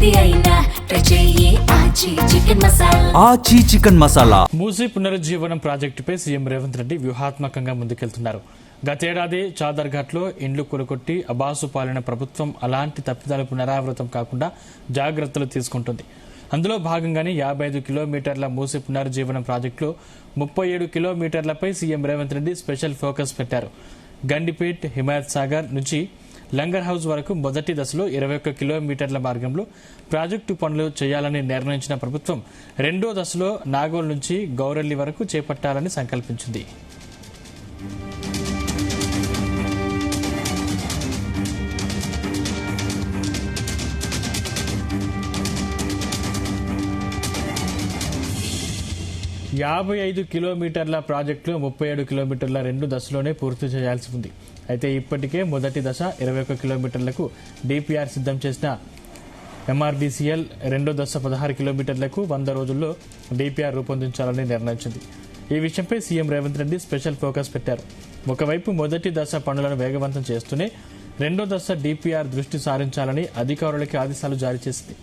ఏది అయినా ట్రై చెయ్యి ఆచి చికెన్ మసాలా. మూసీ పునరుజ్జీవనం ప్రాజెక్టుపై సీఎం రేవంత్ రెడ్డి వ్యూహాత్మకంగా ముందుకెళ్తున్నారు. గతేడాది చాదర్ ఘాట్లో ఇండ్లు కొలగొట్టి అబాసు పాలిన ప్రభుత్వం అలాంటి తప్పిదాలు పునరావృతం కాకుండా జాగ్రత్తలు తీసుకుంటుంది. అందులో భాగంగానే 55 కిలోమీటర్ల మూసీ పునరుజ్జీవనం ప్రాజెక్టులో 37 కిలోమీటర్లపై CM Revanth Reddy special focus పెట్టారు. గండిపేట్, హిమాయత్ సాగర్ నుంచి లంగర్ హౌస్ వరకు మొదటి దశలో 21 కిలోమీటర్ల మార్గంలో ప్రాజెక్టు పనులు చేయాలని నిర్ణయించిన ప్రభుత్వం రెండో దశలో నాగోల్ నుంచి గౌరెల్లి వరకు చేపట్టాలని సంకల్పించింది. యాభై 55 కిలోమీటర్ల ప్రాజెక్టులో 37 కిలోమీటర్ల రెండు దశలోనే పూర్తి చేయాల్సి ఉంది. అయితే ఇప్పటికే మొదటి దశ 21 కిలోమీటర్లకు డిపిఆర్ సిద్ధం చేసిన ఎంఆర్డీసీఎల్ రెండో దశ 16 కిలోమీటర్లకు 100 రోజుల్లో డిపిఆర్ రూపొందించాలని నిర్ణయించింది. ఈ విషయంపై CM Revanth Reddy special focus పెట్టారు. ఒకవైపు మొదటి దశ పనులను వేగవంతం చేస్తూనే రెండో దశ డిపిఆర్ దృష్టి సారించాలని అధికారులకి ఆదేశాలు జారీ చేసింది.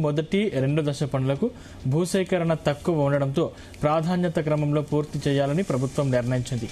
మొదటి రెండో దశ పనులకు భూసేకరణ తక్కువ ఉండడంతో ప్రాధాన్యత క్రమంలో పూర్తి చేయాలని ప్రభుత్వం నిర్ణయించింది.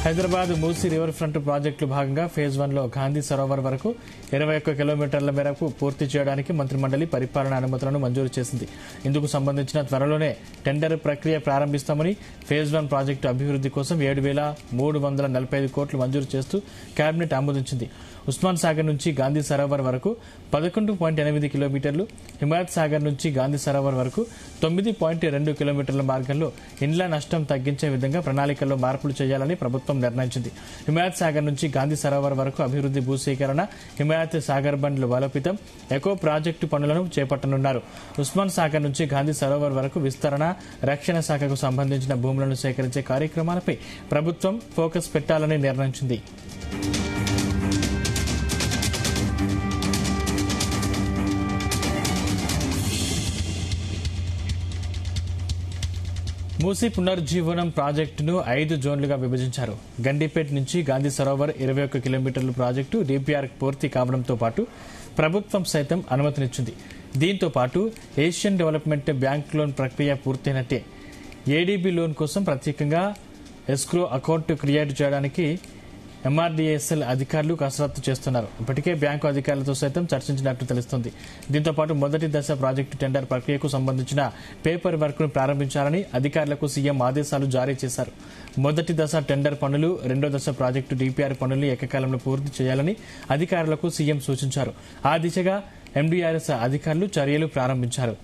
హైదరాబాద్ మూసీ రివర్ ఫ్రంట్ ప్రాజెక్టులో భాగంగా ఫేజ్ 1లో గాంధీ సరోవర్ వరకు 21 కిలోమీటర్ల మేరకు పూర్తి చేయడానికి మంత్రిమండలి పరిపాలన అనుమతులను మంజూరు చేసింది. ఇందుకు సంబంధించిన త్వరలోనే టెండర్ ప్రక్రియ ప్రారంభిస్తామని, ఫేజ్ 1 ప్రాజెక్టు అభివృద్ధి కోసం 7,345 కోట్లు మంజూరు చేస్తూ కేబినెట్ ఆమోదించింది. ఉస్మాన్ సాగర్ నుంచి గాంధీ సరోవర్ వరకు 11.8 కిలోమీటర్లు, హిమాయత్ సాగర్ నుంచి గాంధీ సరోవర్ వరకు 9.2 కిలోమీటర్ల మార్గంలో ఇండ్ల నష్టం తగ్గించే విధంగా ప్రణాళికల్లో మార్పులు చేయాలని ప్రభుత్వం నిర్ణయించింది. హిమాయత్ సాగర్ నుంచి గాంధీ సరోవర్ వరకు అభివృద్ధి, భూసేకరణ, హిమాయత్ సాగర్ బండ్లు బలోపేతం, ఎకో ప్రాజెక్టు పనులను చేపట్టనున్నారు. ఉస్మాన్ సాగర్ నుంచి గాంధీ సరోవర్ వరకు విస్తరణ, రక్షణ శాఖకు సంబంధించిన భూములను సేకరించే కార్యక్రమాలపై ప్రభుత్వం ఫోకస్ పెట్టాలని నిర్ణయించింది. మూసీ పునరుజ్జీవనం ప్రాజెక్టును 5 జోన్లుగా విభజించారు. గండిపేట్ నుంచి గాంధీ సరోవర్ 21 కిలోమీటర్ల ప్రాజెక్టు డిపిఆర్ పూర్తి కావడంతో పాటు ప్రభుత్వం సైతం అనుమతినిచ్చింది. దీంతో పాటు ఏషియన్ డెవలప్మెంట్ బ్యాంక్ లోన్ ప్రక్రియ పూర్తయినట్టే. ఏడీబీ లోన్ కోసం ప్రత్యేకంగా ఎస్క్రో అకౌంట్ క్రియేట్ చేయడానికి ఎంఆర్డీఎస్ఎల్ అధికారులు కసరత్తు చేస్తున్నారు. ఇప్పటికే బ్యాంకు అధికారులతో సైతం చర్చించినట్టు తెలుస్తోంది. దీంతో పాటు మొదటి దశ ప్రాజెక్టు టెండర్ ప్రక్రియకు సంబంధించిన పేపర్ వర్క్ ను ప్రారంభించాలని అధికారులకు సీఎం ఆదేశాలు జారీ చేశారు. మొదటి దశ టెండర్ పనులు, రెండో దశ ప్రాజెక్టు డిపిఆర్ పనులు ఏకకాలంలో పూర్తి చేయాలని అధికారులకు సీఎం సూచించారు. ఆ దిశగా ఎండీఆర్ఎస్ అధికారులు చర్యలు ప్రారంభించారు.